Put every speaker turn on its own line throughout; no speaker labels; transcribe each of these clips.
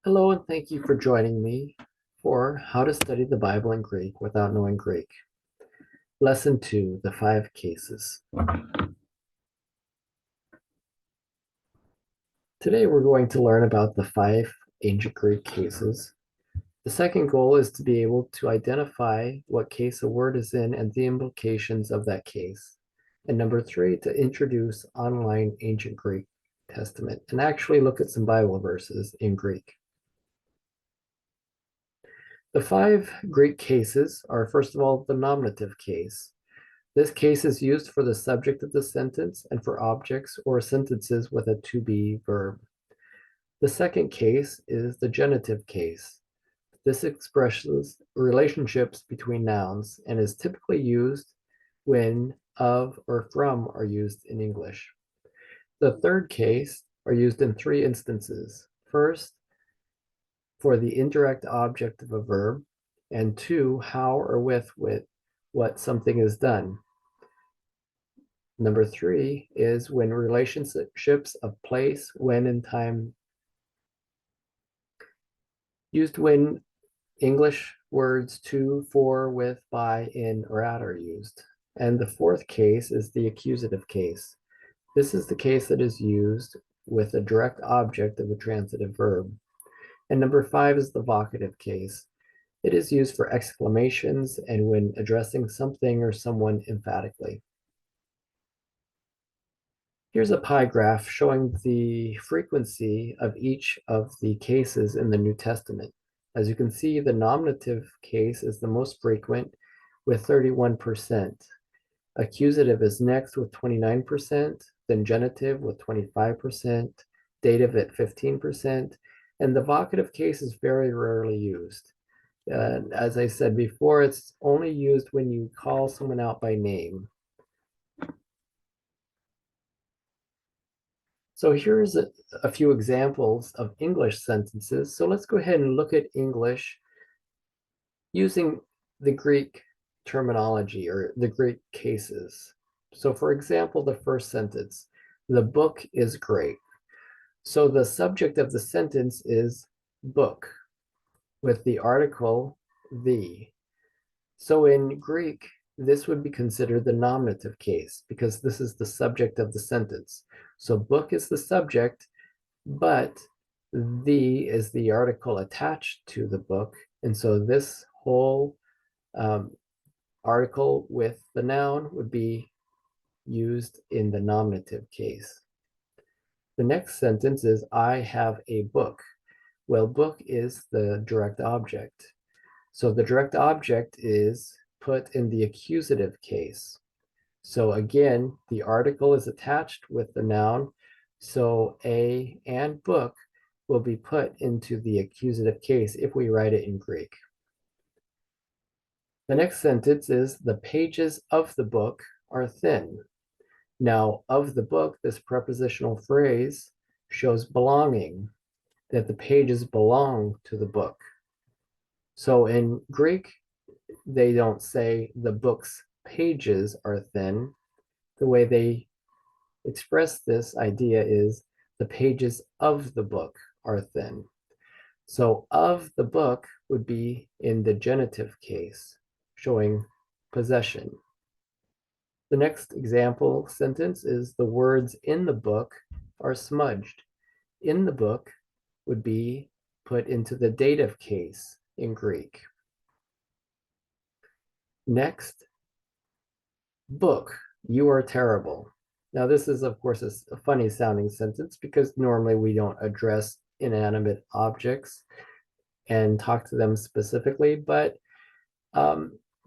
Hello, and thank you for joining me for How to Study the Bible in Greek Without Knowing Greek. Lesson 2, the 5 cases. Today we're going to learn about the 5 ancient Greek cases. The second goal is to be able to identify what case a word is in and the implications of that case. And number 3, to introduce online ancient Greek Testament and actually look at some Bible verses in Greek. The 5 Greek cases are, first of all, the nominative case. This case is used for the subject of the sentence and for objects or sentences with a to be verb. The second case is the genitive case. This expresses relationships between nouns and is typically used when of or from are used in English. The third case are used in 3 instances. First, for the indirect object of a verb, and 2, how or with what something is done. Number 3 is when relationships of place, when, and time used when English words to, for, with, by, in, or at are used. And the fourth case is the accusative case. This is the case that is used with a direct object of a transitive verb. And number 5 is the vocative case. It is used for exclamations and when addressing something or someone emphatically. Here's a pie graph showing the frequency of each of the cases in the New Testament. As you can see, the nominative case is the most frequent with 31%. Accusative is next with 29%, then genitive with 25%, dative at 15%, and the vocative case is very rarely used. As I said before, it's only used when you call someone out by name. So here's a few examples of English sentences. So let's go ahead and look at English using the Greek terminology or the Greek cases. So for example, the first sentence, the book is great. So the subject of the sentence is book with the article the. So in Greek, this would be considered the nominative case because this is the subject of the sentence. So book is the subject, but the is the article attached to the book. And so this whole article with the noun would be used in the nominative case. The next sentence is, I have a book. Well, book is the direct object. So the direct object is put in the accusative case. So again, the article is attached with the noun. So a and book will be put into the accusative case if we write it in Greek. The next sentence is, the pages of the book are thin. Now, of the book, this prepositional phrase shows belonging, that the pages belong to the book. So in Greek, they don't say the book's pages are thin. The way they express this idea is the pages of the book are thin. So of the book would be in the genitive case, showing possession. The next example sentence is, the words in the book are smudged. In the book would be put into the dative case in Greek. Next, book, you are terrible. Now, this is, of course, a funny sounding sentence because normally we don't address inanimate objects and talk to them specifically, but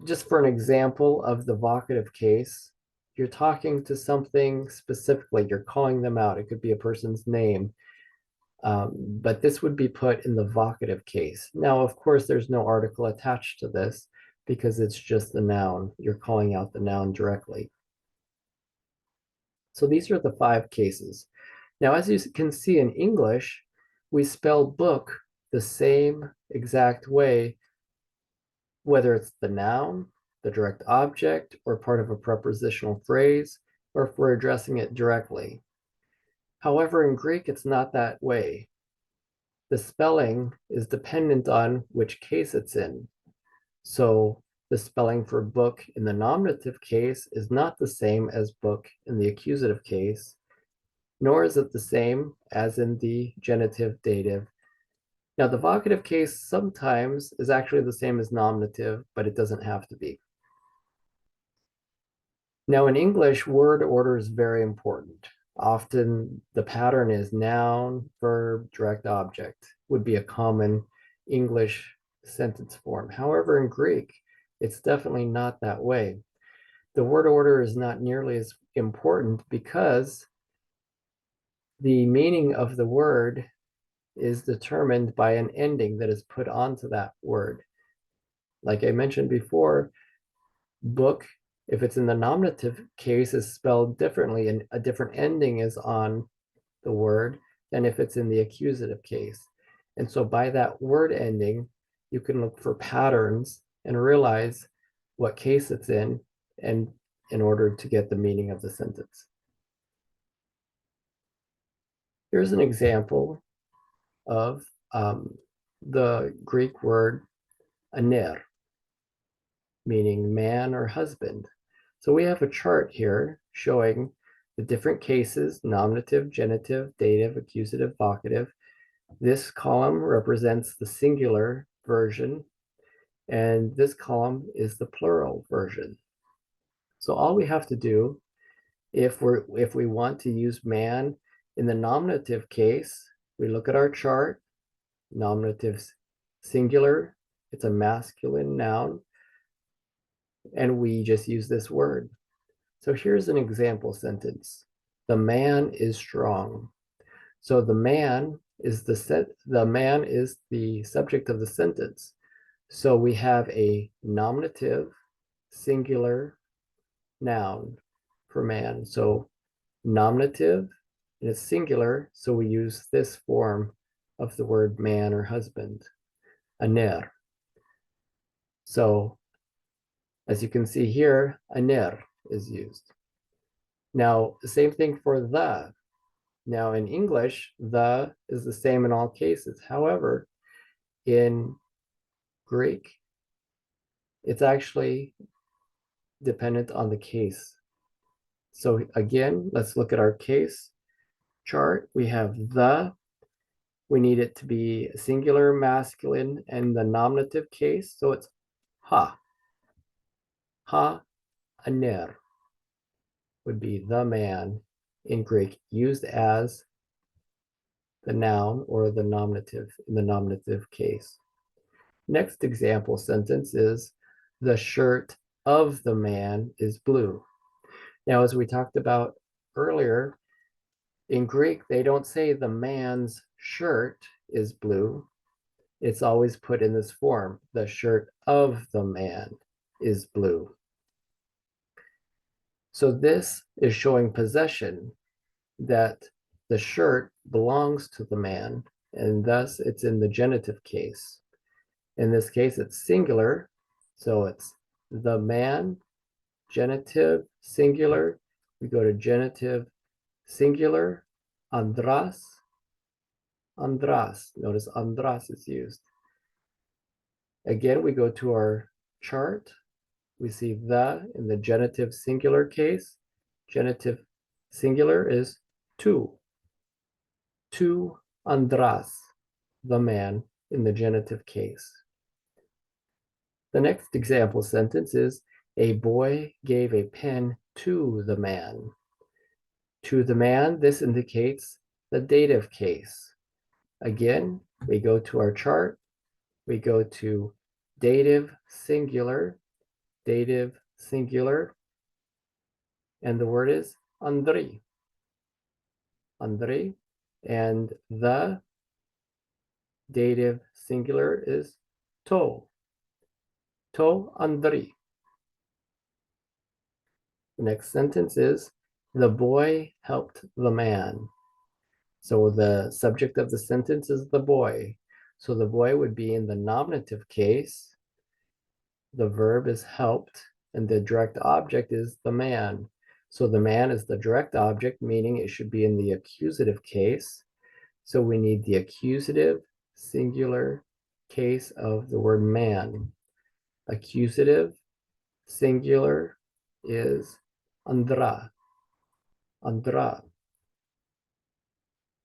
just for an example of the vocative case, you're talking to something specifically, you're calling them out. It could be a person's name, but this would be put in the vocative case. Now, of course, there's no article attached to this because it's just the noun. You're calling out the noun directly. So these are the 5 cases. Now, as you can see in English, we spell book the same exact way, whether it's the noun, the direct object, or part of a prepositional phrase, or if we're addressing it directly. However, in Greek, it's not that way. the spelling is dependent on which case it's in. So the spelling for book in the nominative case is not the same as book in the accusative case, nor is it the same as in the genitive dative. Now, the vocative case sometimes is actually the same as nominative, but it doesn't have to be. Now, in English, word order is very important. Often the pattern is noun, verb, direct object, would be a common English sentence form. However, in Greek, it's definitely not that way. The word order is not nearly as important because the meaning of the word is determined by an ending that is put onto that word. Like I mentioned before, book, if it's in the nominative case, is spelled differently and a different ending is on the word than if it's in the accusative case. And so by that word ending, you can look for patterns and realize what case it's in order to get the meaning of the sentence. Here's an example of the Greek word aner, meaning man or husband. So we have a chart here showing the different cases, nominative, genitive, dative, accusative, vocative. This column represents the singular version, and this column is the plural version. So all we have to do, if we want to use man in the nominative case, we look at our chart, nominative singular, it's a masculine noun, and we just use this word. So here's an example sentence. The man is strong. So the man is the subject of the sentence. So we have a nominative singular noun for man. So nominative and it's singular, so we use this form of the word man or husband, aner. So as you can see here, aner is used. Now, the same thing for the. Now, in English, the is the same in all cases. However, in Greek, it's actually dependent on the case. So again, let's look at our case chart. We have the, we need it to be singular, masculine, and the nominative case. So it's ha. Ha aner would be the man in Greek, used as the noun or the nominative in the nominative case. Next example sentence is the shirt of the man is blue. Now, as we talked about earlier, in Greek, they don't say the man's shirt is blue. It's always put in this form. The shirt of the man is blue. So this is showing possession, that the shirt belongs to the man, and thus it's in the genitive case. In this case, it's singular, so it's the man, genitive, singular. We go to genitive, singular, andras, andras. Notice andras is used. Again, we go to our chart. We see the in the genitive singular case. Genitive singular is tu. Tu andras, the man, in the genitive case. The next example sentence is, a boy gave a pen to the man. To the man, this indicates the dative case. Again, we go to our chart. We go to dative singular, and the word is Andrei. Andrei, and the dative singular is to. To Andrei. The next sentence is, the boy helped the man. So the subject of the sentence is the boy. So the boy would be in the nominative case. The verb is helped, and the direct object is the man. So the man is the direct object, meaning it should be in the accusative case. So we need the accusative singular case of the word man. Accusative singular is andra, andra.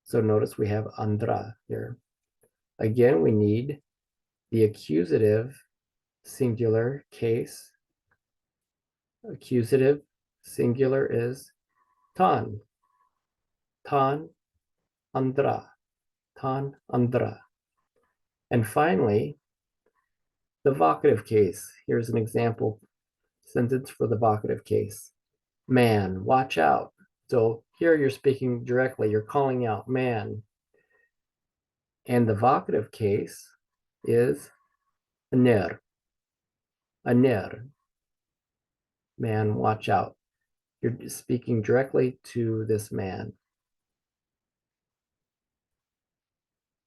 So notice we have andra here. Again, we need the accusative singular case. Accusative singular is tan, tan andra, tan andra. And finally, the vocative case. Here's an example sentence for the vocative case. Man, watch out. So here you're speaking directly, you're calling out man. And the vocative case is aner, aner. Man, watch out. You're speaking directly to this man.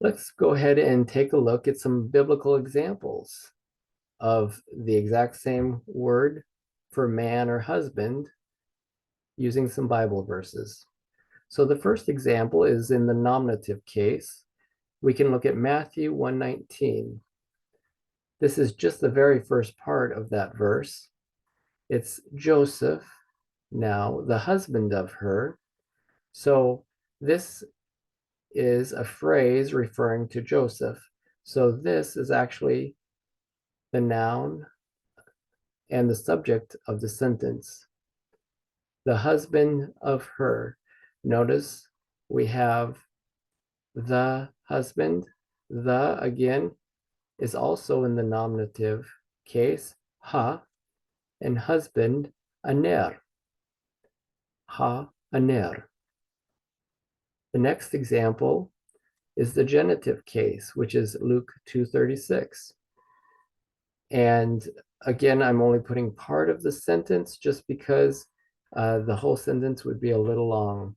Let's go ahead and take a look at some biblical examples of the exact same word for man or husband using some Bible verses. So the first example is in the nominative case. We can look at Matthew 1:19. This is just the very first part of that verse. It's Joseph, now the husband of her. So this is a phrase referring to Joseph. So this is actually the noun and the subject of the sentence. The husband of her. Notice we have the husband. The, again, is also in the nominative case, ha, and husband, aner. Ha, aner. The next example is the genitive case, which is Luke 2:36. And again, I'm only putting part of the sentence just because the whole sentence would be a little long.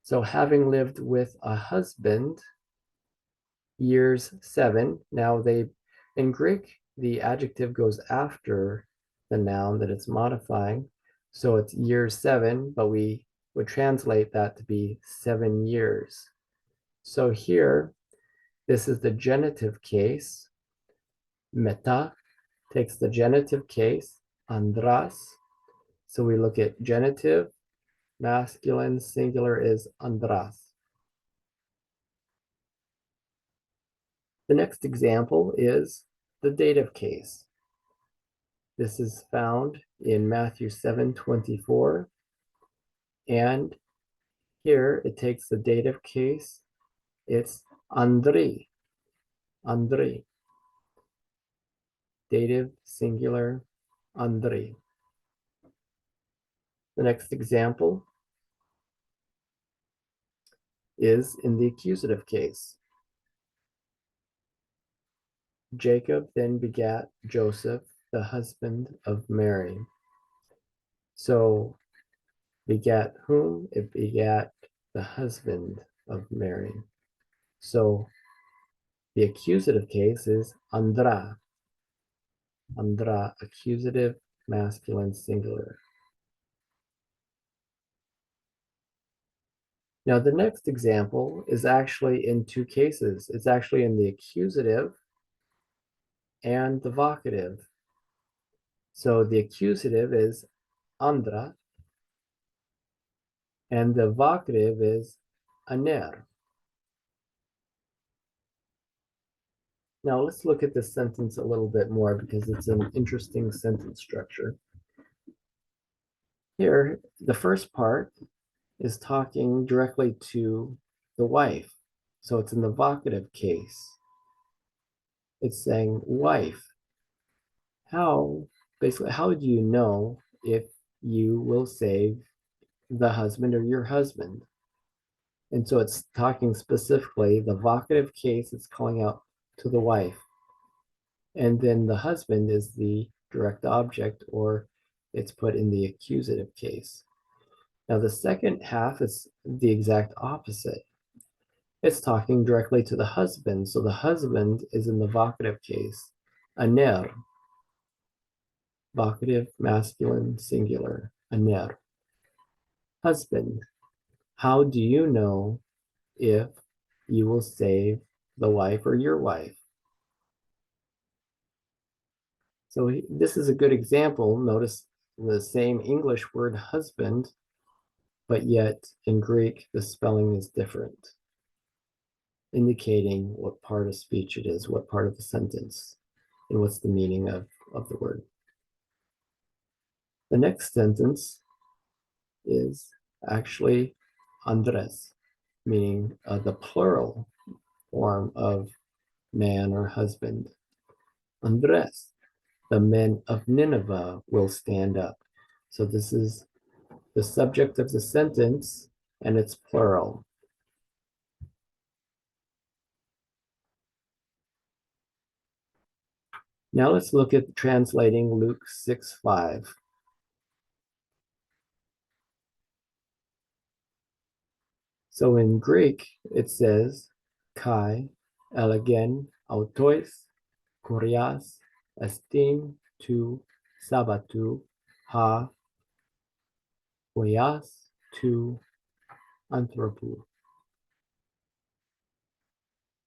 So having lived with a husband, years 7. Now in Greek, the adjective goes after the noun that it's modifying. So it's years 7, but we would translate that to be 7 years. So here, this is the genitive case. Meta takes the genitive case, andras. So we look at genitive, masculine, singular is andras. The next example is the dative case. This is found in Matthew 7:24. And here it takes the dative case. It's Andri, Andri. Dative, singular, Andri. The next example is in the accusative case. Jacob then begat Joseph, the husband of Mary. So begat whom? It begat the husband of Mary. So the accusative case is andra. Andra, accusative, masculine, singular. Now the next example is actually in two cases. It's actually in the accusative and the vocative. So the accusative is andra, and the vocative is aner. Now let's look at this sentence a little bit more because it's an interesting sentence structure. Here, the first part is talking directly to the wife. So it's in the vocative case. It's saying, wife, basically, how do you know if you will save the husband or your husband? And so it's talking specifically, the vocative case, it's calling out to the wife. And then the husband is the direct object, or it's put in the accusative case. Now the second half is the exact opposite. It's talking directly to the husband. So the husband is in the vocative case, aner. Vocative, masculine, singular, aner. Husband, how do you know if you will save the wife or your wife. So this is a good example. Notice the same English word husband, but yet in Greek, the spelling is different, indicating what part of speech it is, what part of the sentence, and what's the meaning of the word. The next sentence is actually Andres, meaning the plural form of man or husband. Andres, the men of Nineveh will stand up. So this is the subject of the sentence, and it's plural. Now let's look at translating Luke 6:5. So in Greek, it says, kai elegen autois kurias estin tu sabatu ha huias tu anthropou.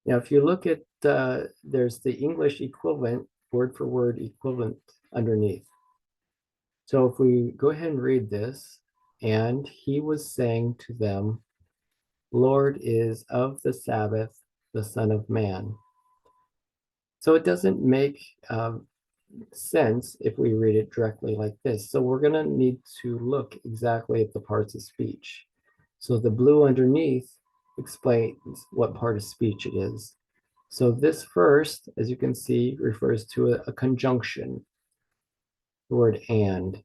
Now, if you look at, there's the English equivalent, word for word equivalent underneath. So if we go ahead and read this, and he was saying to them, Lord is of the Sabbath, the Son of Man. So it doesn't make sense if we read it directly like this. So we're going to need to look exactly at the parts of speech. So the blue underneath explains what part of speech it is. So this first, as you can see, refers to a conjunction, the word and.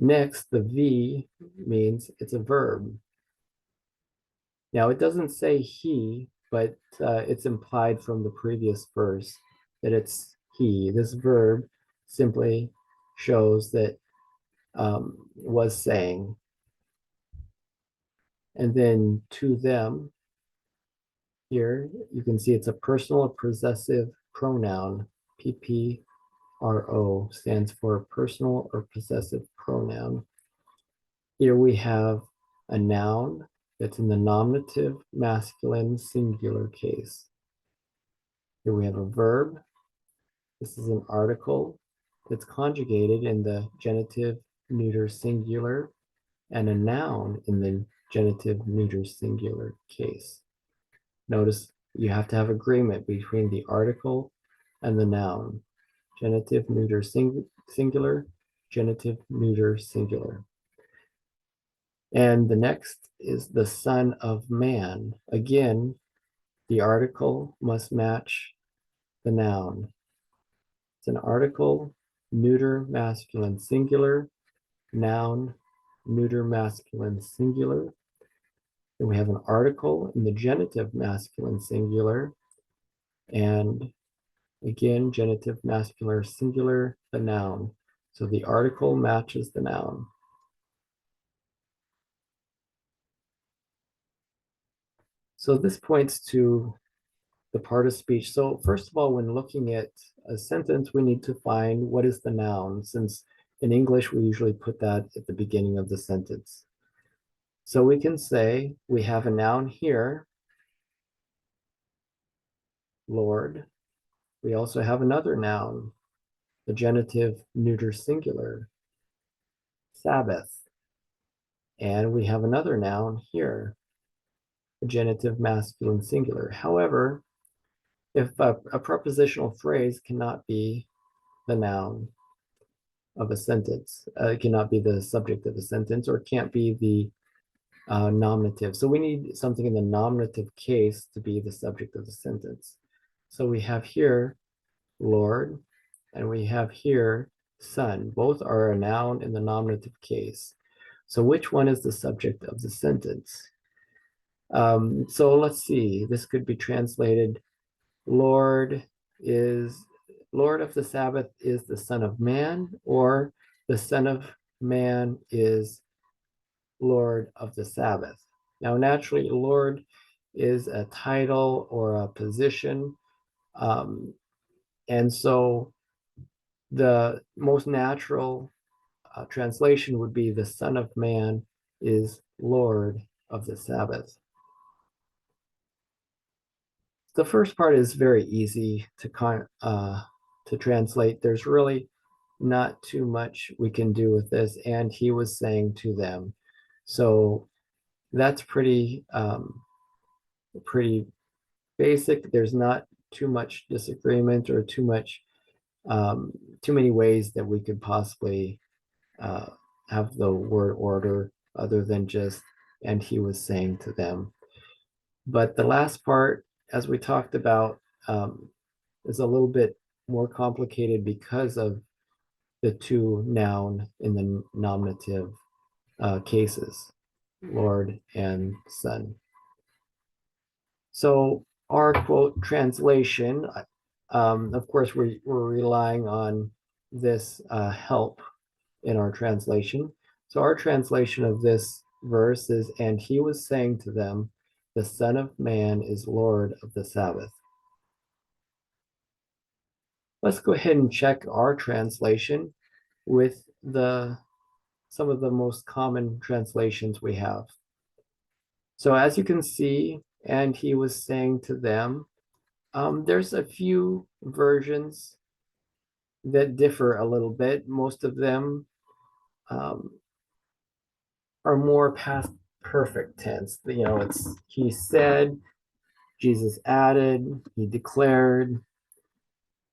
Next, the V means it's a verb. Now, it doesn't say he, but it's implied from the previous verse that it's he. This verb simply shows that was saying. And then to them, here you can see it's a personal possessive pronoun. PPRO stands for personal or possessive pronoun. Here we have a noun that's in the nominative masculine singular case. Here we have a verb. This is an article that's conjugated in the genitive neuter singular, and a noun in the genitive neuter singular case. Notice you have to have agreement between the article and the noun. Genitive neuter singular, genitive neuter singular. And the next is the Son of Man. Again, the article must match the noun. It's an article, neuter masculine singular, noun, neuter masculine singular. Then we have an article in the genitive masculine singular, and again, genitive masculine singular, the noun. So the article matches the noun. So this points to the part of speech. So first of all, when looking at a sentence, we need to find what is the noun, since in English, we usually put that at the beginning of the sentence. So we can say we have a noun here, Lord. We also have another noun, the genitive neuter singular, Sabbath. And we have another noun here, the genitive masculine singular. However, if a prepositional phrase cannot be the noun of a sentence, it cannot be the subject of a sentence, or it can't be the nominative. So we need something in the nominative case to be the subject of the sentence. So we have here Lord, and we have here son. Both are a noun in the nominative case. So which one is the subject of the sentence? So let's see, this could be translated, Lord of the Sabbath is the Son of Man, or the Son of Man is Lord of the Sabbath. Now, naturally, Lord is a title or a position. And so the most natural translation would be the Son of Man is Lord of the Sabbath. the first part is very easy to translate. There's really not too much we can do with this. And he was saying to them. So that's pretty basic. There's not too much disagreement or too many ways that we could possibly uh, have the word order other than just and he was saying to them. But the last part, as we talked about, is a little bit more complicated because of the two noun in the nominative cases, Lord and Son. So our quote translation, of course, we're relying on this help in our translation. So our translation of this verse is, and he was saying to them, the Son of Man is Lord of the Sabbath. Let's go ahead and check our translation with some of the most common translations we have. So as you can see, and he was saying to them, there's a few versions that differ a little bit. Most of them um, are more past perfect tense. It's he said, Jesus added, he declared,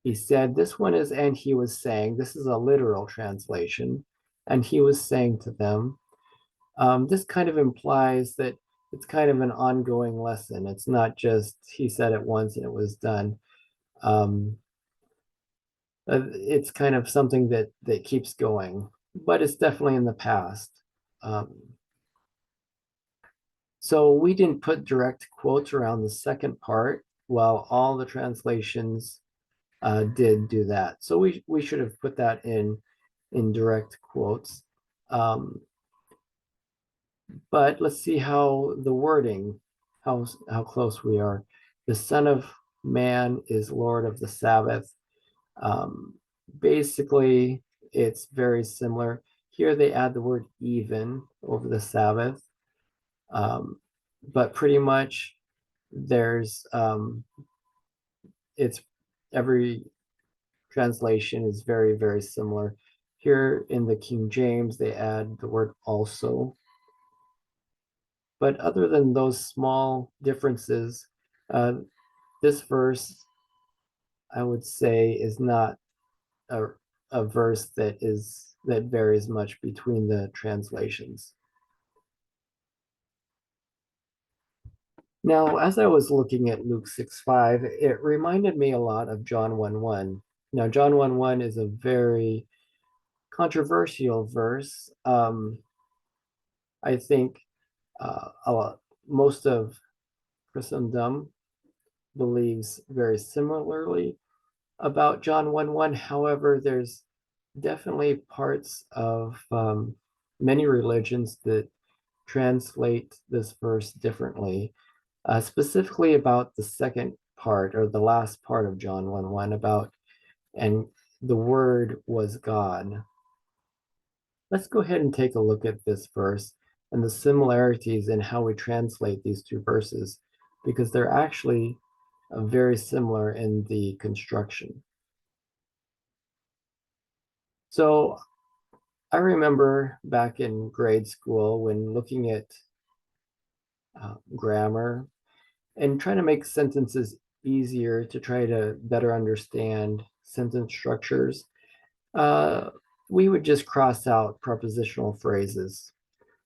he said. This one is, and he was saying. This is a literal translation. And he was saying to them. This kind of implies that it's kind of an ongoing lesson. It's not just he said it once and it was done. Um, it's kind of something that keeps going, but it's definitely in the past. Um, so we didn't put direct quotes around the second part, while all the translations did do that. So we should have put that in direct quotes. Um, but let's see how the wording, how close we are. The Son of Man is Lord of the Sabbath. Um, Basically, it's very similar. Here they add the word even over the Sabbath, but pretty much there's it's every translation is very, very similar. Here in the King James, they add the word also. But other than those small differences, uh, this verse, I would say, is not a, a verse that varies much between the translations. Now, as I was looking at Luke 6:5, it reminded me a lot of John 1:1. Now, John 1:1 is a very controversial verse. I think most of Christendom believes very similarly about John 1:1. However, there's definitely parts of many religions that translate this verse differently, specifically about the second part or the last part of John 1:1 about, and the Word was God. Let's go ahead and take a look at this verse and the similarities in how we translate these two verses, because they're actually very similar in the construction. So I remember back in grade school when looking at grammar and trying to make sentences easier to try to better understand sentence structures, uh, we would just cross out prepositional phrases.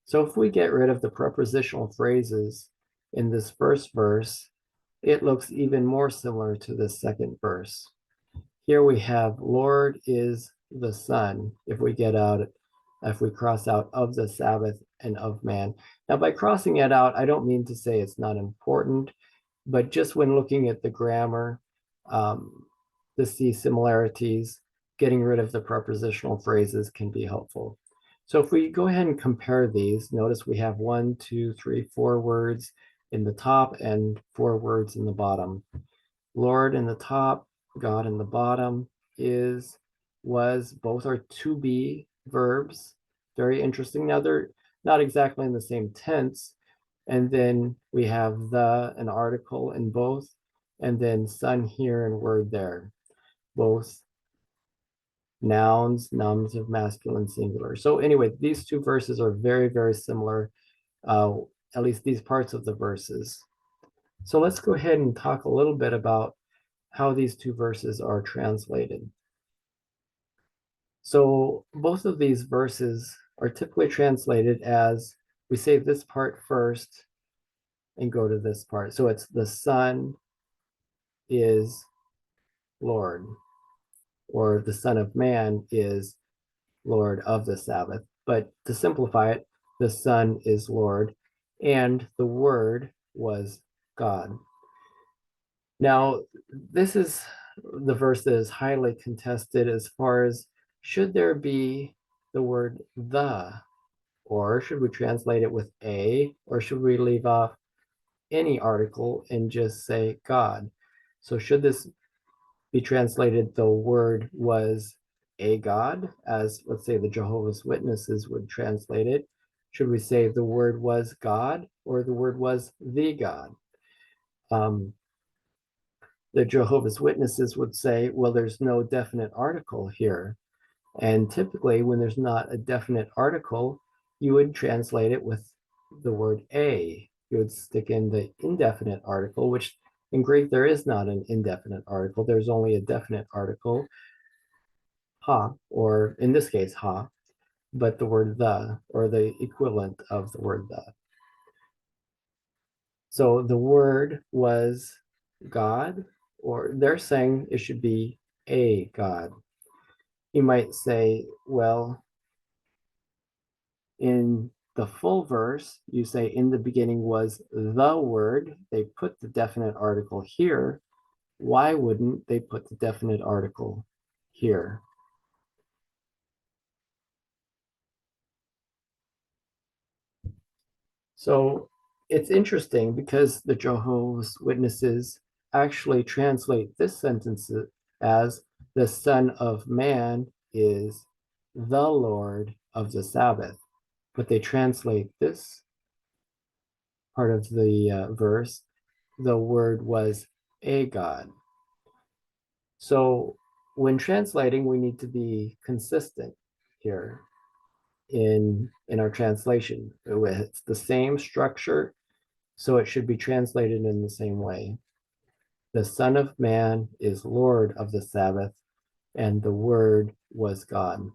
So if we get rid of the prepositional phrases in this first verse, it looks even more similar to the second verse. Here we have Lord is the Son. If we cross out of the Sabbath and of man. Now, by crossing it out, I don't mean to say it's not important, but just when looking at the grammar, um, to see similarities, getting rid of the prepositional phrases can be helpful. So if we go ahead and compare these, notice we have 1, 2, 3, 4 words in the top and 4 words in the bottom. Lord in the top, God in the bottom, is, was, both are to be verbs. Very interesting. Now they're not exactly in the same tense. And then we have the, an article in both. and then son here and word there, both nouns, nominative, masculine, singular. So anyway, these two verses are very, very similar, uh, at least these parts of the verses. So let's go ahead and talk a little bit about how these two verses are translated. So both of these verses are typically translated as we say this part first and go to this part. So it's the Son is Lord, or the Son of Man is Lord of the Sabbath. But to simplify it, the Son is Lord, and the Word was God. Now, this is the verse that is highly contested as far as should there be the word the, or should we translate it with a, or should we leave off any article and just say God? So should this be translated the word was a God, as let's say the Jehovah's Witnesses would translate it? Should we say the word was God or the word was the God? Um, the Jehovah's Witnesses would say, well, there's no definite article here. And typically, when there's not a definite article, you would translate it with the word a. You would stick in the indefinite article, which in Greek, there is not an indefinite article. There's only a definite article, ha, or in this case, ha, but the word the, or the equivalent of the word the. So the word was God, or they're saying it should be a God. You might say, well, in the full verse, you say in the beginning was the word. They put the definite article here. Why wouldn't they put the definite article here? So it's interesting because the Jehovah's Witnesses actually translate this sentence as the Son of Man is the Lord of the Sabbath. But they translate this part of the verse, the word was a God. So when translating, we need to be consistent here in our translation. It's the same structure, so it should be translated in the same way. The Son of Man is Lord of the Sabbath, and the Word was God.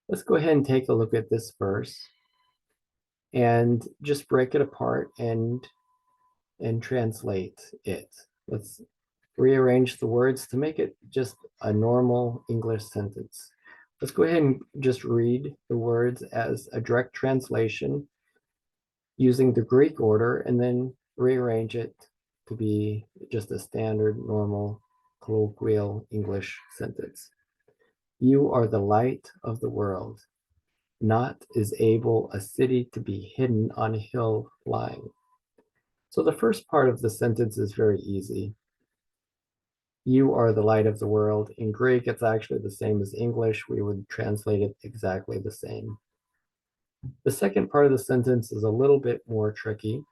Let's go ahead and take a look at this verse and just break it apart and translate it. Let's rearrange the words to make it just a normal English sentence. Let's go ahead and just read the words as a direct translation using the Greek order and then rearrange it to be just a standard, normal, colloquial English sentence. You are the light of the world. Not is able a city to be hidden on a hill lying. So the first part of the sentence is very easy. You are the light of the world. In Greek, it's actually the same as English. We would translate it exactly the same. The second part of the sentence is a little bit more tricky.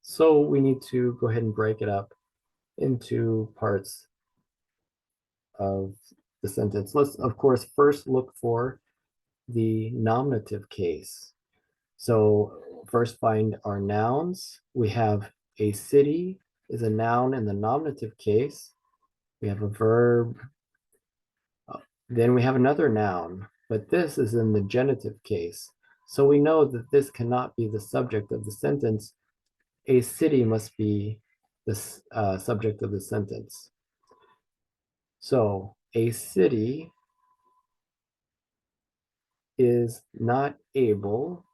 So we need to go ahead and break it up into parts of the sentence. Let's, of course, first look for the nominative case. So first find our nouns. We have a city is a noun in the nominative case. We have a verb. Then we have another noun, but this is in the genitive case. So we know that this cannot be the subject of the sentence. A city must be the subject of the sentence. So a city is not able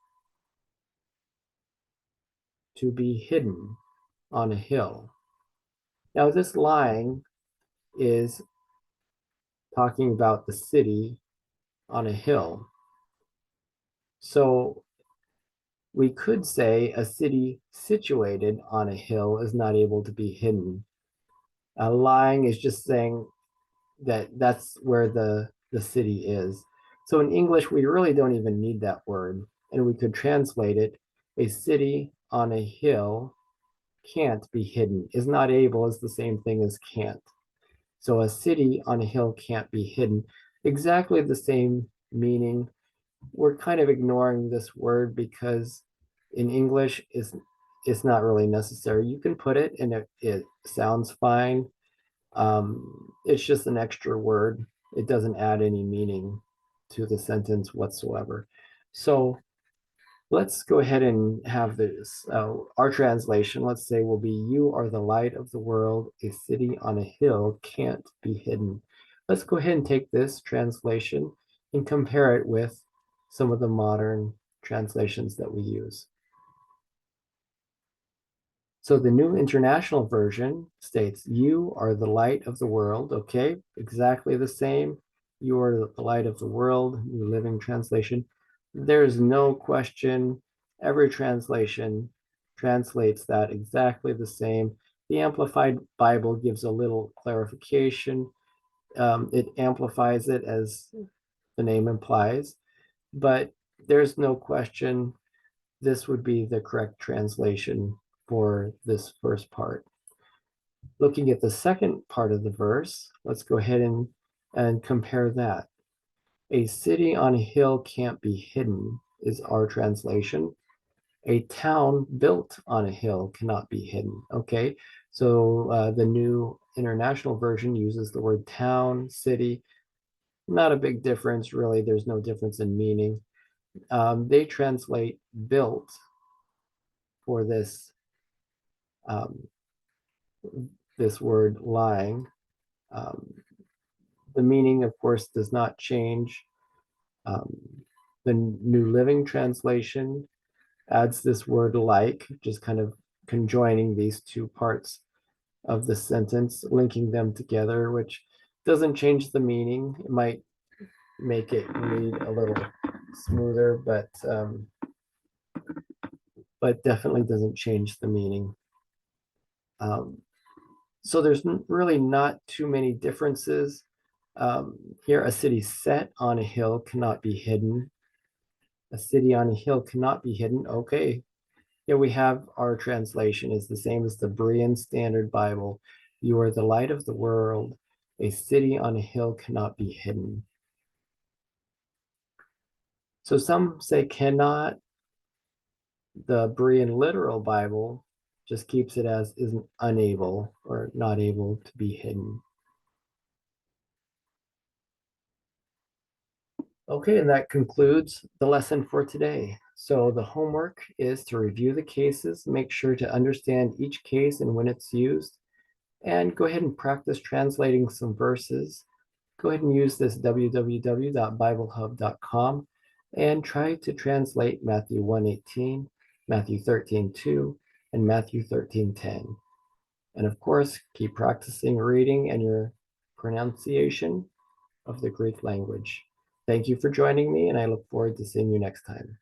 to be hidden on a hill. Now, this lying is talking about the city on a hill. So we could say a city situated on a hill is not able to be hidden. Lying is just saying that that's where the city is. So in English, we really don't even need that word. and we could translate it, a city on a hill can't be hidden. Is not able is the same thing as can't. So a city on a hill can't be hidden. Exactly the same meaning. We're kind of ignoring this word because in English it's not really necessary. You can put it and it sounds fine. It's just an extra word. It doesn't add any meaning to the sentence whatsoever. So let's go ahead and have this. Our translation, let's say, will be, you are the light of the world. A city on a hill can't be hidden. Let's go ahead and take this translation and compare it with some of the modern translations that we use. So the New International Version states, you are the light of the world. Okay, exactly the same. You are the light of the world, New Living Translation. There's no question. Every translation translates that exactly the same. The Amplified Bible gives a little clarification. It amplifies it, as the name implies, but there's no question this would be the correct translation for this first part. Looking at the second part of the verse, let's go ahead and compare that. A city on a hill can't be hidden is our translation. A town built on a hill cannot be hidden. Okay, so the New International Version uses the word town, city. Not a big difference, really. There's no difference in meaning. They translate built for um, this word lying. Um, the meaning, of course, does not change. Um, the New Living Translation adds this word like, just kind of conjoining these two parts of the sentence, linking them together, which doesn't change the meaning. It might make it read a little smoother, but definitely doesn't change the meaning. So there's really not too many differences. Here, a city set on a hill cannot be hidden. A city on a hill cannot be hidden. Okay, here we have our translation is the same as the Berean Standard Bible. You are the light of the world. A city on a hill cannot be hidden. So some say cannot. The Berean Literal Bible just keeps it as isn't unable or not able to be hidden. Okay, and that concludes the lesson for today. So the homework is to review the cases, make sure to understand each case and when it's used, and go ahead and practice translating some verses. Go ahead and use this www.biblehub.com and try to translate Matthew 1:18, Matthew 13:2, and Matthew 13:10. And of course, keep practicing reading and your pronunciation of the Greek language. Thank you for joining me, and I look forward to seeing you next time.